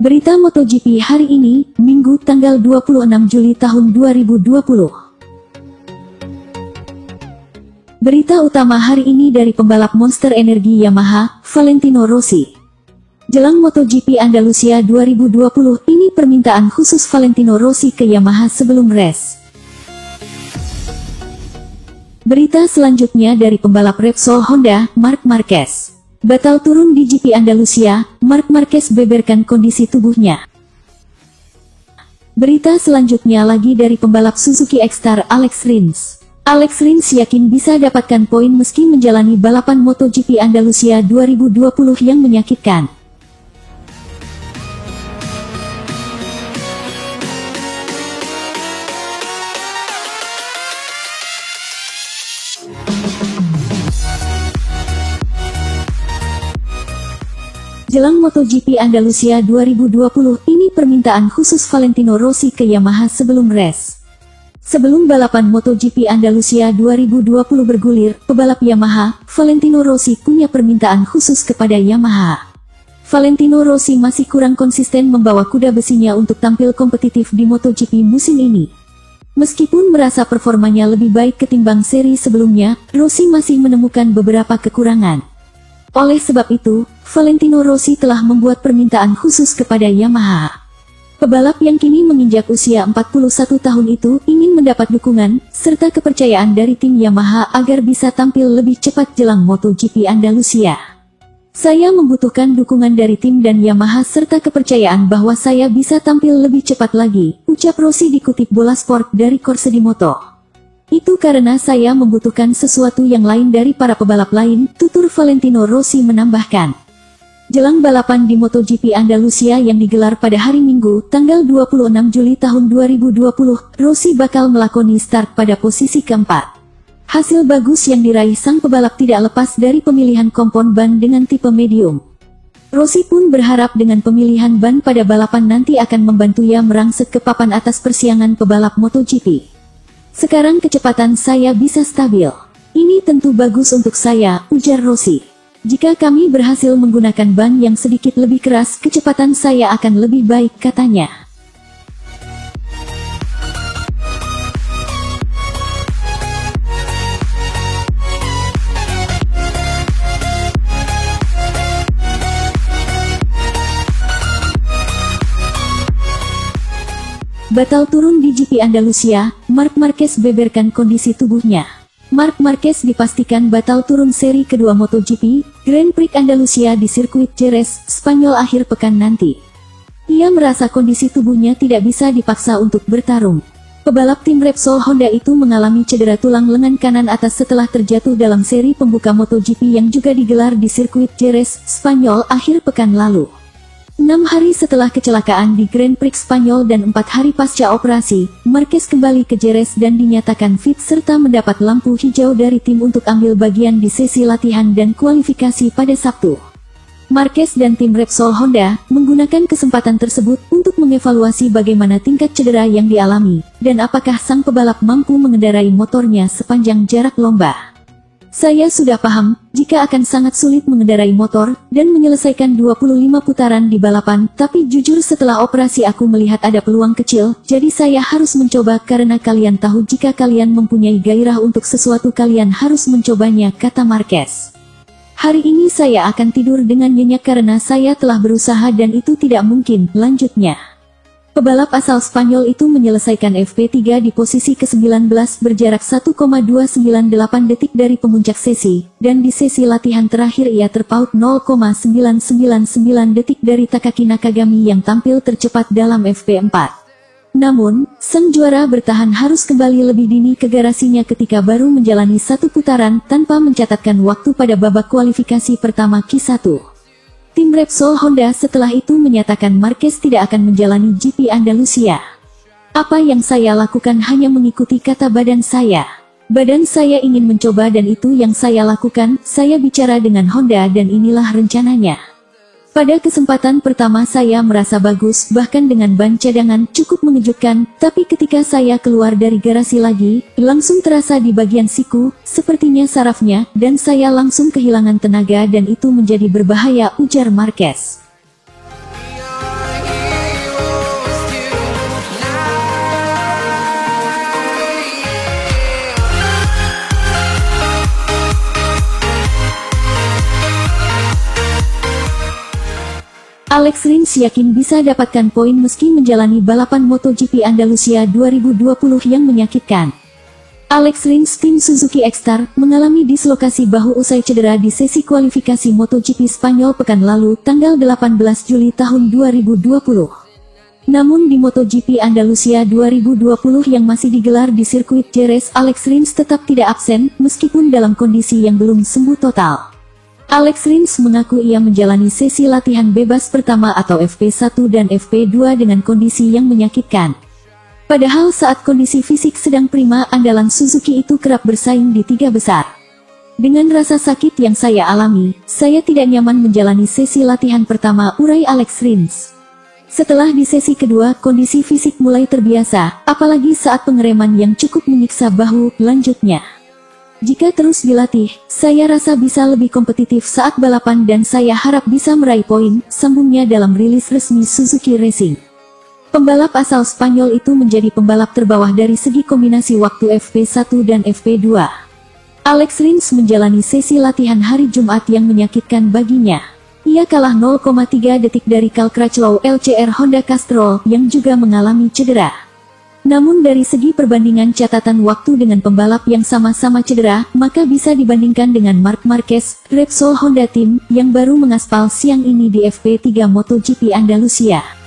Berita MotoGP hari ini, Minggu tanggal 26 Juli tahun 2020. Berita utama hari ini dari pembalap Monster Energi Yamaha, Valentino Rossi. Jelang MotoGP Andalusia 2020, ini permintaan khusus Valentino Rossi ke Yamaha sebelum race. Berita selanjutnya dari pembalap Repsol Honda, Marc Marquez. Batal turun di GP Andalusia, Marc Marquez beberkan kondisi tubuhnya. Berita selanjutnya lagi dari pembalap Suzuki X-Star Alex Rins. Alex Rins yakin bisa dapatkan poin meski menjalani balapan MotoGP Andalusia 2020 yang menyakitkan. Jelang MotoGP Andalusia 2020, ini permintaan khusus Valentino Rossi ke Yamaha sebelum race. Sebelum balapan MotoGP Andalusia 2020 bergulir, pebalap Yamaha, Valentino Rossi punya permintaan khusus kepada Yamaha. Valentino Rossi masih kurang konsisten membawa kuda besinya untuk tampil kompetitif di MotoGP musim ini. Meskipun merasa performanya lebih baik ketimbang seri sebelumnya, Rossi masih menemukan beberapa kekurangan. Oleh sebab itu, Valentino Rossi telah membuat permintaan khusus kepada Yamaha. Pebalap yang kini menginjak usia 41 tahun itu ingin mendapat dukungan, serta kepercayaan dari tim Yamaha agar bisa tampil lebih cepat jelang MotoGP Andalusia. Saya membutuhkan dukungan dari tim dan Yamaha serta kepercayaan bahwa saya bisa tampil lebih cepat lagi, ucap Rossi dikutip Bola Sport dari Corse di Moto. Itu karena saya membutuhkan sesuatu yang lain dari para pebalap lain, tutur Valentino Rossi menambahkan. Jelang balapan di MotoGP Andalusia yang digelar pada hari Minggu, tanggal 26 Juli tahun 2020, Rossi bakal melakoni start pada posisi keempat. Hasil bagus yang diraih sang pebalap tidak lepas dari pemilihan kompon ban dengan tipe medium. Rossi pun berharap dengan pemilihan ban pada balapan nanti akan membantunya merangsek ke papan atas persiangan pebalap MotoGP. Sekarang kecepatan saya bisa stabil. Ini tentu bagus untuk saya, ujar Rossi. Jika kami berhasil menggunakan ban yang sedikit lebih keras, kecepatan saya akan lebih baik, katanya. Batal turun di GP Andalusia, Marc Marquez beberkan kondisi tubuhnya. Marc Marquez dipastikan batal turun seri kedua MotoGP, Grand Prix Andalusia di sirkuit Jerez, Spanyol akhir pekan nanti. Ia merasa kondisi tubuhnya tidak bisa dipaksa untuk bertarung. Pebalap tim Repsol Honda itu mengalami cedera tulang lengan kanan atas setelah terjatuh dalam seri pembuka MotoGP yang juga digelar di sirkuit Jerez, Spanyol akhir pekan lalu. 6 hari setelah kecelakaan di Grand Prix Spanyol dan 4 hari pasca operasi, Marquez kembali ke Jerez dan dinyatakan fit serta mendapat lampu hijau dari tim untuk ambil bagian di sesi latihan dan kualifikasi pada Sabtu. Marquez dan tim Repsol Honda menggunakan kesempatan tersebut untuk mengevaluasi bagaimana tingkat cedera yang dialami, dan apakah sang pebalap mampu mengendarai motornya sepanjang jarak lomba. Saya sudah paham, jika akan sangat sulit mengendarai motor, dan menyelesaikan 25 putaran di balapan, tapi jujur setelah operasi aku melihat ada peluang kecil, jadi saya harus mencoba karena kalian tahu jika kalian mempunyai gairah untuk sesuatu kalian harus mencobanya, kata Marquez. Hari ini saya akan tidur dengan nyenyak karena saya telah berusaha dan itu tidak mungkin, lanjutnya. Pebalap asal Spanyol itu menyelesaikan FP3 di posisi ke-19 berjarak 1,298 detik dari pemuncak sesi, dan di sesi latihan terakhir ia terpaut 0,999 detik dari Takaki Nakagami yang tampil tercepat dalam FP4. Namun, sang juara bertahan harus kembali lebih dini ke garasinya ketika baru menjalani satu putaran tanpa mencatatkan waktu pada babak kualifikasi pertama Q1. Tim Repsol Honda setelah itu menyatakan Marquez tidak akan menjalani GP Andalusia. Apa yang saya lakukan hanya mengikuti kata badan saya. Badan saya ingin mencoba dan itu yang saya lakukan, saya bicara dengan Honda dan inilah rencananya. Pada kesempatan pertama saya merasa bagus, bahkan dengan ban cadangan cukup mengejutkan, tapi ketika saya keluar dari garasi lagi, langsung terasa di bagian siku, sepertinya sarafnya, dan saya langsung kehilangan tenaga dan itu menjadi berbahaya, ujar Marquez. Alex Rins yakin bisa dapatkan poin meski menjalani balapan MotoGP Andalusia 2020 yang menyakitkan. Alex Rins tim Suzuki X-Star mengalami dislokasi bahu usai cedera di sesi kualifikasi MotoGP Spanyol pekan lalu tanggal 18 Juli tahun 2020. Namun di MotoGP Andalusia 2020 yang masih digelar di sirkuit Jerez, Alex Rins tetap tidak absen meskipun dalam kondisi yang belum sembuh total. Alex Rins mengaku ia menjalani sesi latihan bebas pertama atau FP1 dan FP2 dengan kondisi yang menyakitkan. Padahal saat kondisi fisik sedang prima, andalan Suzuki itu kerap bersaing di tiga besar. Dengan rasa sakit yang saya alami, saya tidak nyaman menjalani sesi latihan pertama, urai Alex Rins. Setelah di sesi kedua, kondisi fisik mulai terbiasa, apalagi saat pengereman yang cukup menyiksa bahu, lanjutnya. Jika terus dilatih, saya rasa bisa lebih kompetitif saat balapan dan saya harap bisa meraih poin, sambungnya dalam rilis resmi Suzuki Racing. Pembalap asal Spanyol itu menjadi pembalap terbawah dari segi kombinasi waktu FP1 dan FP2. Alex Rins menjalani sesi latihan hari Jumat yang menyakitkan baginya. Ia kalah 0,3 detik dari Cal Crutchlow LCR Honda Castrol yang juga mengalami cedera. Namun dari segi perbandingan catatan waktu dengan pembalap yang sama-sama cedera, maka bisa dibandingkan dengan Marc Marquez, Repsol Honda Team, yang baru mengaspal siang ini di FP3 MotoGP Andalusia.